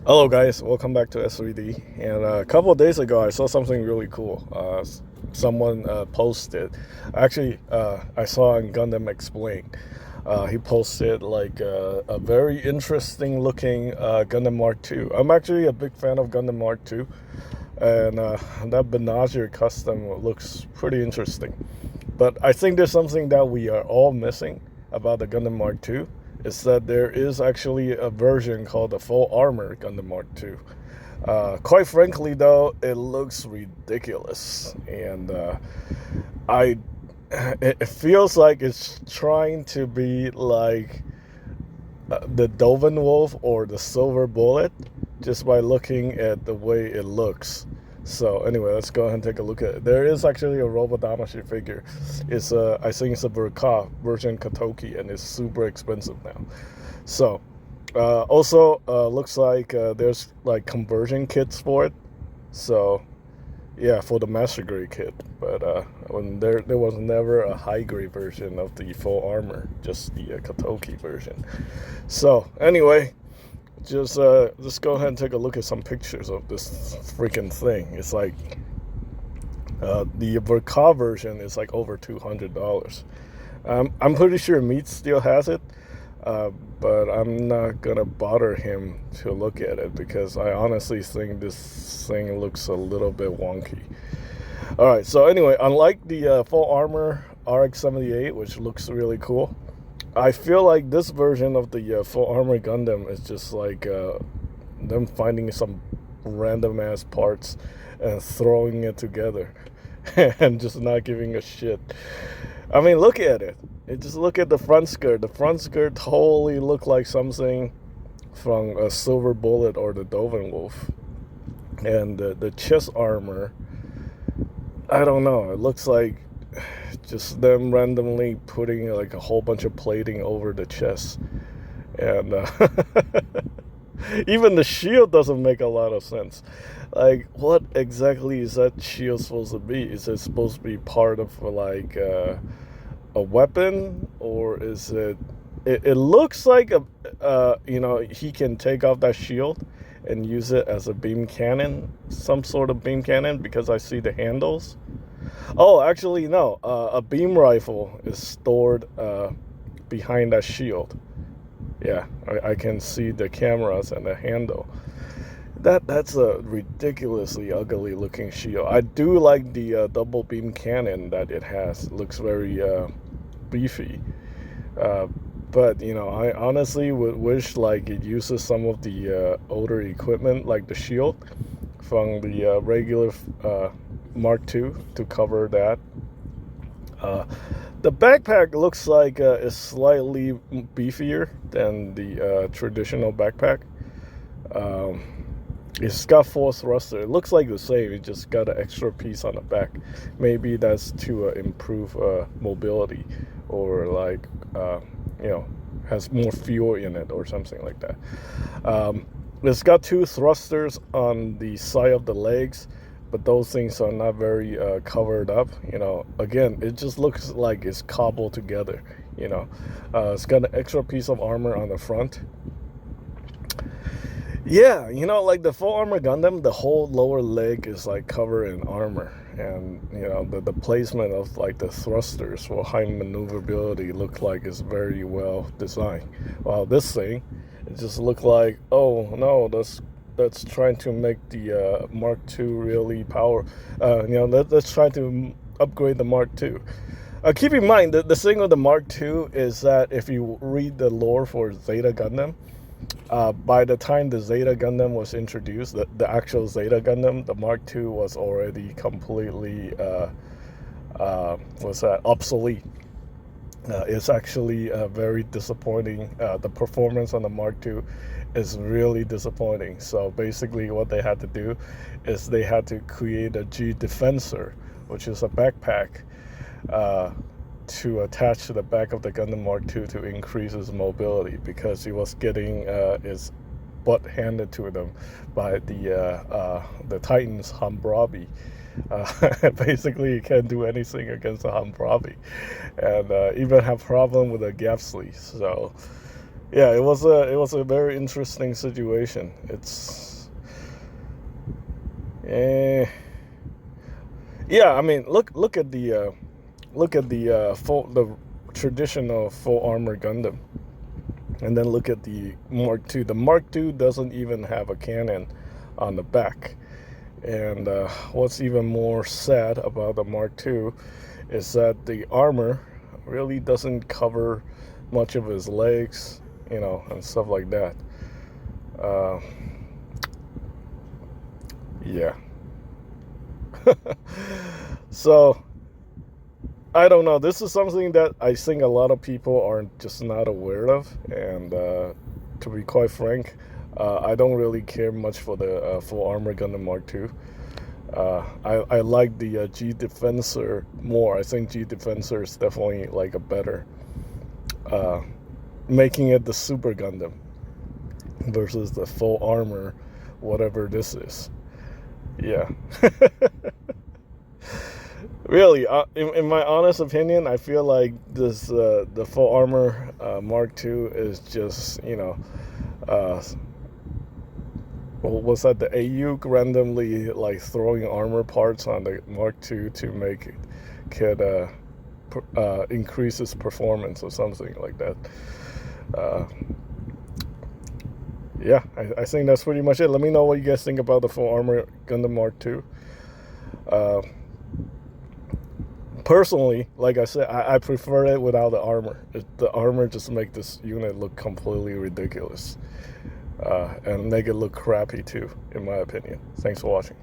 Hello guys, welcome back to S3D. And a couple of days ago, I saw something really cool. Someone posted. Actually, I saw on Gundam Explain. He posted like a very interesting looking Gundam Mark II. I'm actually a big fan of Gundam Mark II, and that Benager custom looks pretty interesting. But I think there's something that we are all missing about the Gundam Mark II is that there is actually a version called the Full Armor Gundam Mark II. Quite frankly, though, it looks ridiculous, and I it feels like it's trying to be like the Dovin Wolf or the Silver Bullet just by looking at the way it looks. So anyway, let's go ahead and take a look at it. There is actually a Robodamashi figure. It's I think it's a Verka version Katoki, and it's super expensive now. So also looks like there's like conversion kits for it. So yeah, for the master grade kit, but when there was never a high grade version of the full armor, just the Katoki version. So anyway, just let's go ahead and take a look at some pictures of this freaking thing. It's like the Verka version is like over $200. I'm pretty sure Meat still has it, but I'm not gonna bother him to look at it because I honestly think this thing looks a little bit wonky. All right, so anyway, unlike the full armor RX-78, which looks really cool, I feel like this version of the full armor Gundam is just like them finding some random ass parts and throwing it together and just not giving a shit. I mean, look at it. Just look at the front skirt. The front skirt totally looked like something from a Silver Bullet or the Dovin Wolf. And the chest armor, I don't know. It looks like just them randomly putting like a whole bunch of plating over the chest. And even the shield doesn't make a lot of sense. Like, what exactly is that shield supposed to be? Is it supposed to be part of like a weapon, or is it? It looks like he can take off that shield and use it as a beam cannon, some sort of beam cannon, because I see the handles. Oh, actually, no. A beam rifle is stored behind that shield. Yeah, I can see the cameras and the handle. That's a ridiculously ugly looking shield. I do like the double beam cannon that it has. It looks very beefy. But I honestly would wish like it uses some of the older equipment, like the shield from the regular Mark II, to cover that. The backpack looks like it's slightly beefier than the traditional backpack. It's got 4 thruster. It looks like the same. It just got an extra piece on the back. Maybe that's to improve mobility, or like has more fuel in it or something like that. It's got 2 thrusters on the side of the legs, but those things are not very covered up. Again, it just looks like it's cobbled together. It's got an extra piece of armor on the front. Yeah, like the full armor Gundam, the whole lower leg is like covered in armor, and the placement of like the thrusters for high maneuverability look like it's very well designed. While this thing, it just looked like, oh no, that's trying to make the Mark II really power. Let's try to upgrade the Mark II. Keep in mind that the thing with the Mark II is that if you read the lore for Zeta Gundam, by the time the Zeta Gundam was introduced, the actual Zeta Gundam, the Mark II was already completely obsolete. It's actually very disappointing. The performance on the Mark II is really disappointing. So basically what they had to do is they had to create a G Defensor, which is a backpack, to attach to the back of the Gundam Mark II to increase his mobility, because he was getting his butt handed to them by the Titans Hambrabi. Basically, he can't do anything against the Hambrabi, and even have problem with the Gabsley. So yeah, it was a very interesting situation. It's eh, yeah. I mean, look at the the traditional full armor Gundam, and then look at the Mark II. The Mark II doesn't even have a cannon on the back. And what's even more sad about the Mark II is that the armor really doesn't cover much of his legs, and stuff like that. Uh, yeah. So, I don't know. This is something that I think a lot of people are just not aware of. And to be quite frank, I don't really care much for the full armor Gundam Mark II. I like the G Defensor more. I think G Defensor is definitely like a better, making it the Super Gundam versus the full armor, whatever this is. Yeah. Really, in my honest opinion, I feel like this the full armor Mark II is just was that the AU randomly like throwing armor parts on the Mark II to make it increase its performance or something like that. Yeah, I think that's pretty much it. Let me know what you guys think about the full armor Gundam Mark II. Personally, like I said, I prefer it without the armor. The armor just make this unit look completely ridiculous. And make it look crappy too, in my opinion. Thanks for watching.